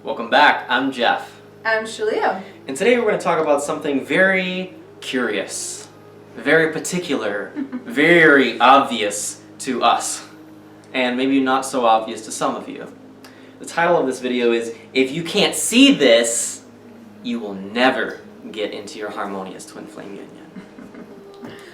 Welcome back. I'm Jeff. I'm Shaleia. And today we're going to talk about something very curious, very particular, very obvious to us, and maybe not so obvious to some of you. The title of this video is, If You Can't See This, You Will Never Get Into Your Harmonious Twin Flame Union.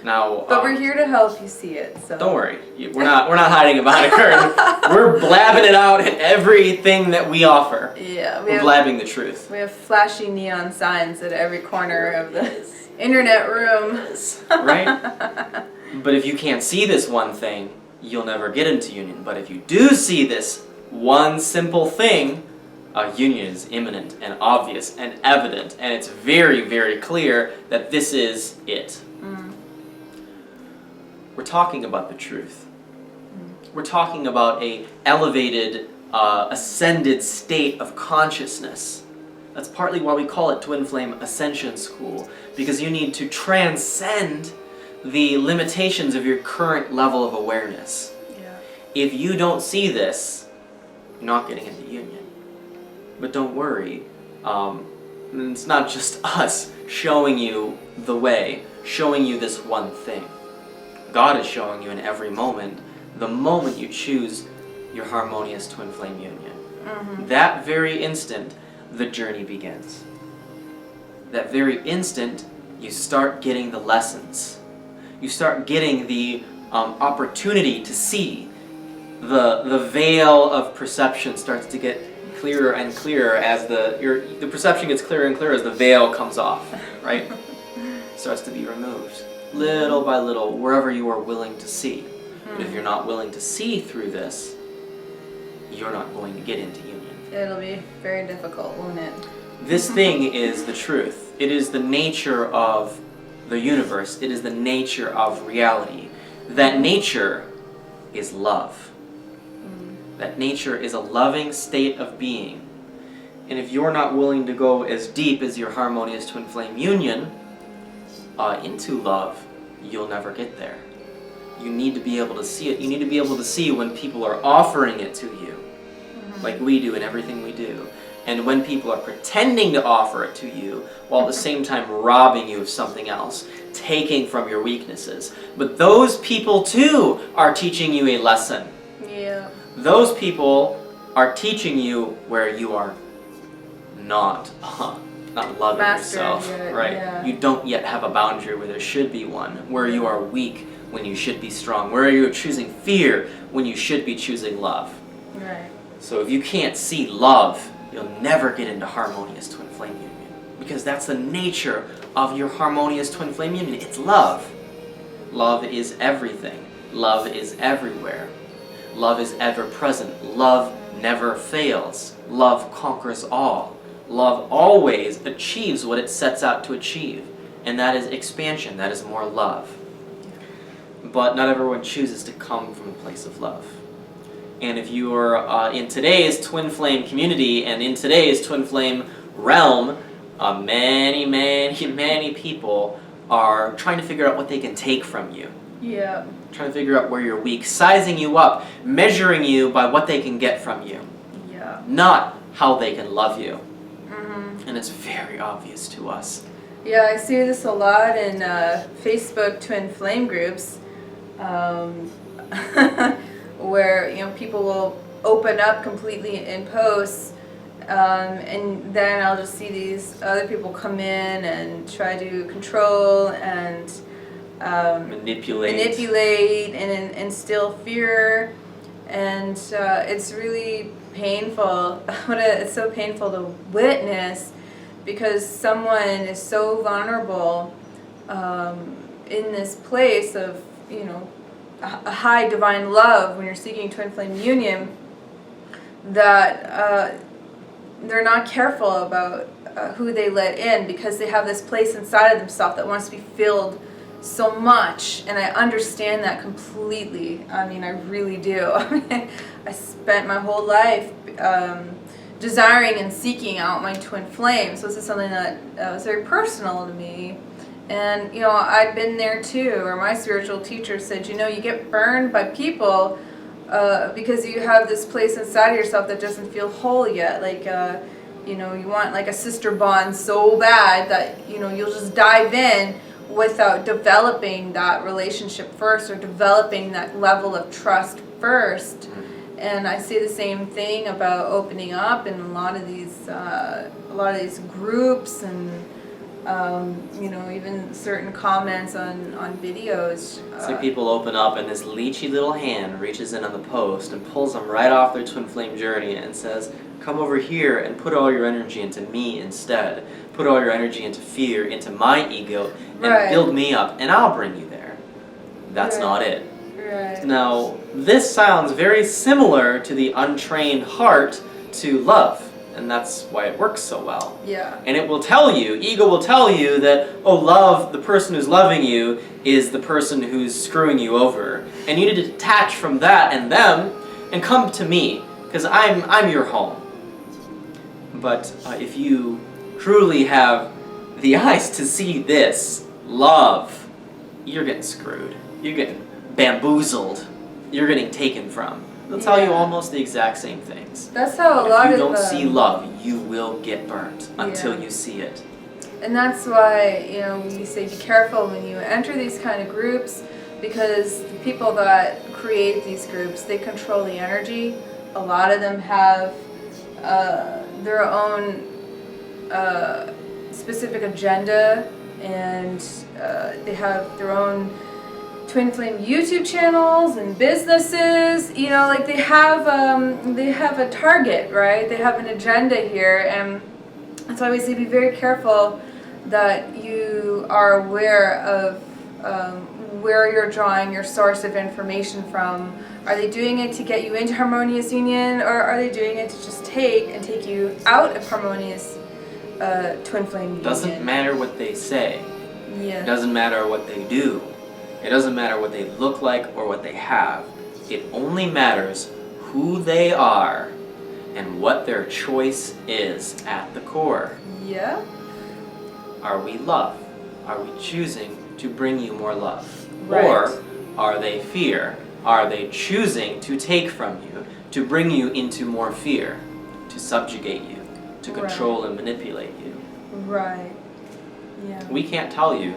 Now, but we're here to help you see it, so don't worry. We're not hiding behind a curtain. We're blabbing it out in everything that we offer. Yeah, we're blabbing the truth. We have flashing neon signs at every corner of the internet room. Right? But if you can't see this one thing, you'll never get into union. But if you do see this one simple thing, a union is imminent and obvious and evident, and it's very, very clear that this is it. We're talking about the truth. We're talking about a elevated, ascended state of consciousness. That's partly why we call it Twin Flame Ascension School, because you need to transcend the limitations of your current level of awareness. Yeah. If you don't see this, you're not getting into union. But don't worry, it's not just us showing you the way, showing you this one thing. God is showing you in every moment, the moment you choose your harmonious twin flame union. That very instant, the journey begins. That very instant, you start getting the lessons. You start getting the opportunity to see. The veil of perception starts to get clearer and clearer as the perception gets clearer and clearer as the veil comes off, right? Starts to be removed. Little by little, wherever you are willing to see. But if you're not willing to see through this, you're not going to get into union. It'll be very difficult, won't it? This thing is the truth. It is the nature of the universe. It is the nature of reality. That nature is love. That nature is a loving state of being. And if you're not willing to go as deep as your harmonious twin flame union, into love, you'll never get there. You need to be able to see it. You need to be able to see when people are offering it to you, like we do in everything we do. And when people are pretending to offer it to you, while at the same time robbing you of something else, taking from your weaknesses. But those people too are teaching you a lesson. Yeah. Those people are teaching you where you are not loving yourself, right? Yeah. You don't yet have a boundary where there should be one, where you are weak when you should be strong, where you are choosing fear when you should be choosing love. Right. So if you can't see love, you'll never get into harmonious twin flame union, because that's the nature of your harmonious twin flame union. It's love. Love is everything. Love is everywhere. Love is ever present. Love never fails. Love conquers all. Love always achieves what it sets out to achieve, and that is expansion, that is more love. But not everyone chooses to come from a place of love. And if you are in today's twin flame community and in today's twin flame realm, many people are trying to figure out what they can take from you. Yeah. Trying to figure out where you're weak, sizing you up, measuring you by what they can get from you. Yeah. Not how they can love you. And it's very obvious to us. Yeah, I see this a lot in Facebook twin flame groups, where people will open up completely in posts, and then I'll just see these other people come in and try to control and manipulate and instill fear, and it's really painful. It's so painful to witness, because someone is so vulnerable in this place of a high divine love when you're seeking twin flame union, that they're not careful about who they let in, because they have this place inside of themselves that wants to be filled so much. And I understand that completely. I mean, I really do. I spent my whole life desiring and seeking out my twin flame. So this is something that was very personal to me. And, I've been there too, where my spiritual teacher said, you get burned by people because you have this place inside of yourself that doesn't feel whole yet. Like, You know, you want like a sister bond so bad that, you know, you'll just dive in without developing that relationship first, or developing that level of trust first. And I say the same thing about opening up in a lot of these groups, and you know, even certain comments on videos. It's like people open up and this leechy little hand reaches in on the post and pulls them right off their twin flame journey and says, come over here and put all your energy into me instead. Put all your energy into fear, into my ego, and build me up, and I'll bring you there. That's not it. Right. Now, this sounds very similar to the untrained heart to love. And that's why it works so well. Yeah. And it will tell you, ego will tell you that, oh, love, the person who's loving you is the person who's screwing you over. And you need to detach from that and them and come to me, because I'm your home. But if you truly have the eyes to see this, love, you're getting screwed. You're getting bamboozled. You're getting taken from. They'll tell you almost the exact same things. That's how If you don't see love, you will get burnt until you see it. And that's why, you know, we say be careful when you enter these kind of groups, because the people that create these groups, they control the energy. A lot of them have their own specific agenda, and they have their own twin flame YouTube channels and businesses. You know, like they have a target, right? They have an agenda here, and that's why we say be very careful that you are aware of where you're drawing your source of information from. Are they doing it to get you into harmonious union, or are they doing it to just take you out of harmonious twin flame union? Doesn't matter what they say. Yeah. It doesn't matter what they do. It doesn't matter what they look like or what they have. It only matters who they are and what their choice is at the core. Yeah. Are we love? Are we choosing to bring you more love? Right. Or are they fear? Are they choosing to take from you, to bring you into more fear, to subjugate you, to control and manipulate you? Right. Yeah. We can't tell you.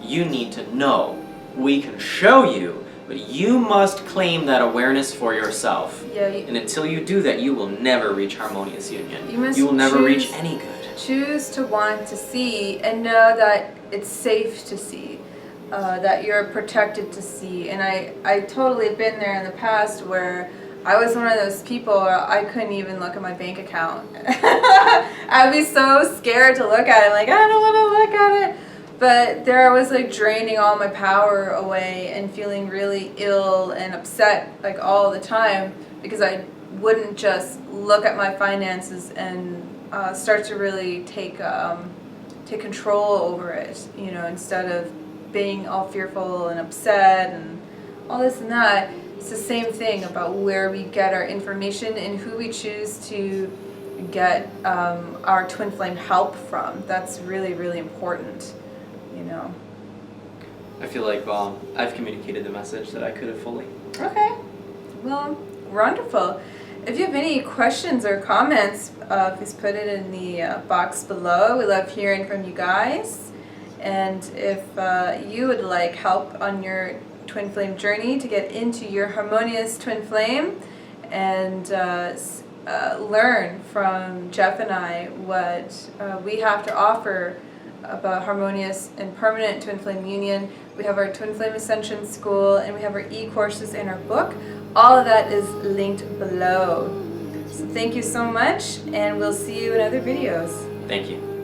You need to know. We can show you, but you must claim that awareness for yourself. Yeah. And until you do that, you will never reach harmonious union. You will never reach any good. Choose to want to see, and know that it's safe to see, that you're protected to see. And I totally have been there in the past where I was one of those people where I couldn't even look at my bank account. I'd be so scared to look at it, like, I don't want to look at it. But there I was like draining all my power away and feeling really ill and upset like all the time, because I wouldn't just look at my finances and start to really take control over it, you know, instead of being all fearful and upset and all this and that. It's the same thing about where we get our information and who we choose to get our twin flame help from. That's really, really important, you know. I feel like I've communicated the message that I could have fully. Okay. Well, wonderful. If you have any questions or comments, please put it in the box below. We love hearing from you guys. And if you would like help on your twin flame journey to get into your harmonious twin flame and learn from Jeff and I what we have to offer about harmonious and permanent twin flame union, we have our Twin Flame Ascension School, and we have our e-courses and our book. All of that is linked below. So thank you so much, and we'll see you in other videos. Thank you.